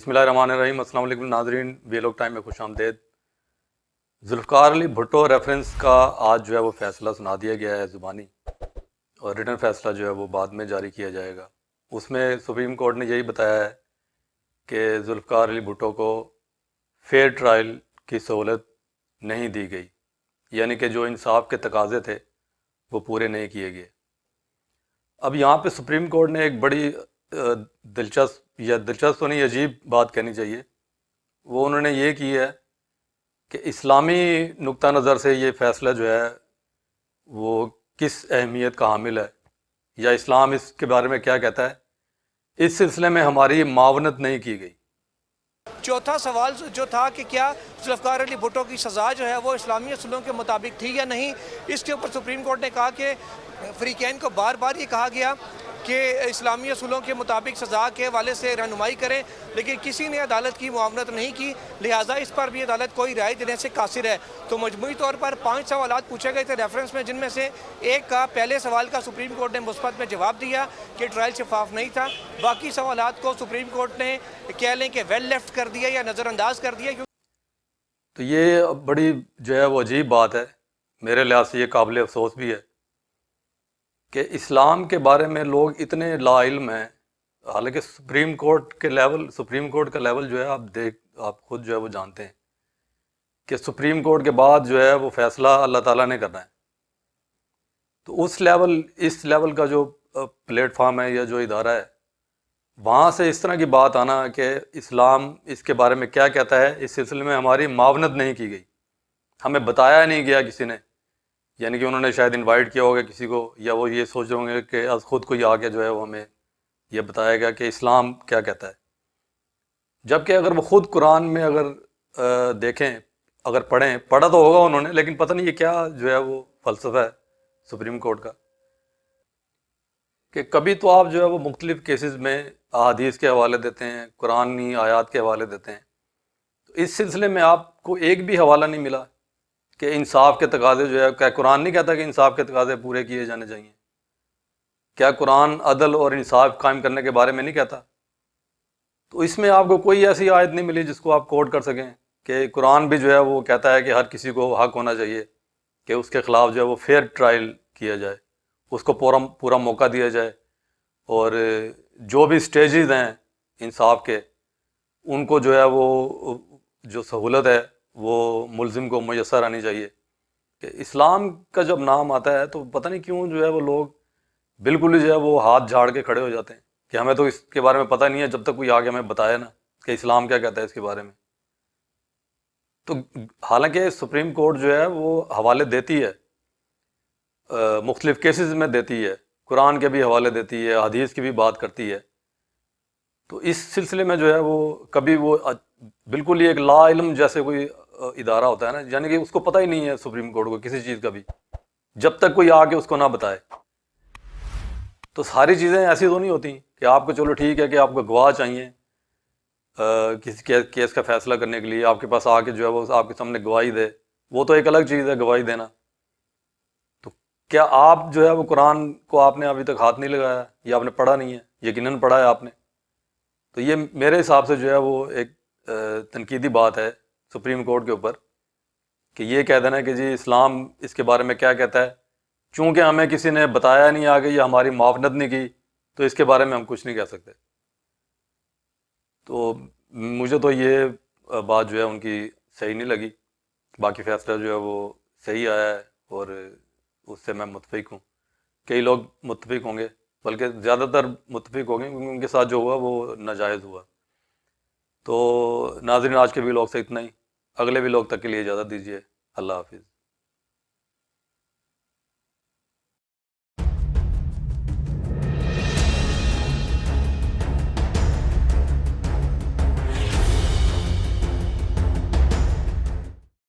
بسم اللہ الرحمن الرحیم۔ السلام علیکم ناظرین، ویلوگ ٹائم میں خوش آمدید۔ ذوالفقار علی بھٹو ریفرنس کا آج جو ہے وہ فیصلہ سنا دیا گیا ہے زبانی، اور ریٹن فیصلہ جو ہے وہ بعد میں جاری کیا جائے گا۔ اس میں سپریم کورٹ نے یہی بتایا ہے کہ ذوالفقار علی بھٹو کو فیئر ٹرائل کی سہولت نہیں دی گئی، یعنی کہ جو انصاف کے تقاضے تھے وہ پورے نہیں کیے گئے۔ اب یہاں پہ سپریم کورٹ نے ایک بڑی دلچسپ تو نہیں، عجیب بات کہنی چاہیے، وہ انہوں نے یہ کی ہے کہ اسلامی نقطہ نظر سے یہ فیصلہ جو ہے وہ کس اہمیت کا حامل ہے، یا اسلام اس کے بارے میں کیا کہتا ہے، اس سلسلے میں ہماری معاونت نہیں کی گئی۔ چوتھا سوال جو تھا کہ کیا ذوالفقار علی بھٹو کی سزا جو ہے وہ اسلامی اصولوں کے مطابق تھی یا نہیں، اس کے اوپر سپریم کورٹ نے کہا کہ فریقین کو بار بار یہ کہا گیا کہ اسلامی اصولوں کے مطابق سزا کے حوالے سے رہنمائی کریں، لیکن کسی نے عدالت کی معاونت نہیں کی، لہٰذا اس پر بھی عدالت کوئی رائے دینے سے قاصر ہے۔ تو مجموعی طور پر 5 سوالات پوچھے گئے تھے ریفرنس میں، جن میں سے ایک کا پہلے سوال کا سپریم کورٹ نے مثبت میں جواب دیا کہ ٹرائل شفاف نہیں تھا۔ باقی سوالات کو سپریم کورٹ نے کہہ لیں کہ ویل لیفٹ کر دیا یا نظر انداز کر دیا۔ تو یہ بڑی جو ہے وہ عجیب بات ہے، میرے لحاظ سے یہ قابل افسوس بھی ہے کہ اسلام کے بارے میں لوگ اتنے لا علم ہیں، حالانکہ سپریم کورٹ کا لیول جو ہے آپ خود جو ہے وہ جانتے ہیں کہ سپریم کورٹ کے بعد جو ہے وہ فیصلہ اللہ تعالیٰ نے کرنا ہے۔ تو اس لیول کا جو پلیٹ فارم ہے یا جو ادارہ ہے، وہاں سے اس طرح کی بات آنا کہ اسلام اس کے بارے میں کیا کہتا ہے، اس سلسلے میں ہماری معاونت نہیں کی گئی، ہمیں بتایا نہیں گیا کسی نے، یعنی کہ انہوں نے شاید انوائٹ کیا ہوگا کسی کو، یا وہ یہ سوچ رہے ہوں گے کہ از خود کوئی آ کے جو ہے وہ ہمیں یہ بتائے گا کہ اسلام کیا کہتا ہے۔ جبکہ اگر وہ خود قرآن میں اگر دیکھیں، اگر پڑھا تو ہوگا انہوں نے، لیکن پتہ نہیں یہ کیا جو ہے وہ فلسفہ ہے سپریم کورٹ کا، کہ کبھی تو آپ جو ہے وہ مختلف کیسز میں احادیث کے حوالے دیتے ہیں، قرآنی آیات کے حوالے دیتے ہیں، تو اس سلسلے میں آپ کو ایک بھی حوالہ نہیں ملا کہ انصاف کے تقاضے جو ہے، کیا قرآن نہیں کہتا کہ انصاف کے تقاضے پورے کیے جانے چاہیے؟ کیا قرآن عدل اور انصاف قائم کرنے کے بارے میں نہیں کہتا؟ تو اس میں آپ کو کوئی ایسی آیت نہیں ملی جس کو آپ کوٹ کر سکیں کہ قرآن بھی جو ہے وہ کہتا ہے کہ ہر کسی کو حق ہونا چاہیے کہ اس کے خلاف جو ہے وہ فیئر ٹرائل کیا جائے، اس کو پورا موقع دیا جائے، اور جو بھی سٹیجز ہیں انصاف کے، ان کو جو ہے وہ جو سہولت ہے وہ ملزم کو میسر آنی چاہیے۔ کہ اسلام کا جب نام آتا ہے تو پتہ نہیں کیوں جو ہے وہ لوگ بالکل ہی جو ہے وہ ہاتھ جھاڑ کے کھڑے ہو جاتے ہیں کہ ہمیں تو اس کے بارے میں پتہ نہیں ہے، جب تک کوئی آگے ہمیں بتایا نا کہ اسلام کیا کہتا ہے اس کے بارے میں۔ تو حالانکہ سپریم کورٹ جو ہے وہ حوالے دیتی ہے، مختلف کیسز میں دیتی ہے، قرآن کے بھی حوالے دیتی ہے، حدیث کی بھی بات کرتی ہے، تو اس سلسلے میں جو ہے وہ کبھی وہ بالکل ہی ایک لا علم جیسے کوئی ادارہ ہوتا ہے نا، یعنی کہ اس کو پتہ ہی نہیں ہے سپریم کورٹ کو کسی چیز کا بھی، جب تک کوئی آ کے اس کو نہ بتائے۔ تو ساری چیزیں ایسی تو نہیں ہوتی کہ آپ کو چلو ٹھیک ہے کہ آپ کو گواہ چاہیے کسی کیس کا فیصلہ کرنے کے لیے، آپ کے پاس آ کے جو ہے وہ آپ کے سامنے گواہی دے، وہ تو ایک الگ چیز ہے گواہی دینا۔ تو کیا آپ جو ہے وہ قرآن کو آپ نے ابھی تک ہاتھ نہیں لگایا، یا آپ نے پڑھا نہیں ہے؟ یقیناً پڑھا ہے آپ نے۔ تو یہ میرے حساب سے جو ہے وہ ایک تنقیدی بات ہے سپریم کورٹ کے اوپر، کہ یہ کہہ دینا کہ جی اسلام اس کے بارے میں کیا کہتا ہے، چونکہ ہمیں کسی نے بتایا نہیں آگے یا ہماری معاونت نہیں کی، تو اس کے بارے میں ہم کچھ نہیں کہہ سکتے۔ تو مجھے تو یہ بات جو ہے ان کی صحیح نہیں لگی۔ باقی فیصلہ جو ہے وہ صحیح آیا ہے اور اس سے میں متفق ہوں، کئی لوگ متفق ہوں گے، بلکہ زیادہ تر متفق ہوں گے کیونکہ ان کے ساتھ جو ہوا وہ ناجائز ہوا۔ تو ناظرین، آج کے ویلاگ سے اتنا ہی، اگلے ویلاگ تک کے لیے اجازت دیجیے، اللہ حافظ۔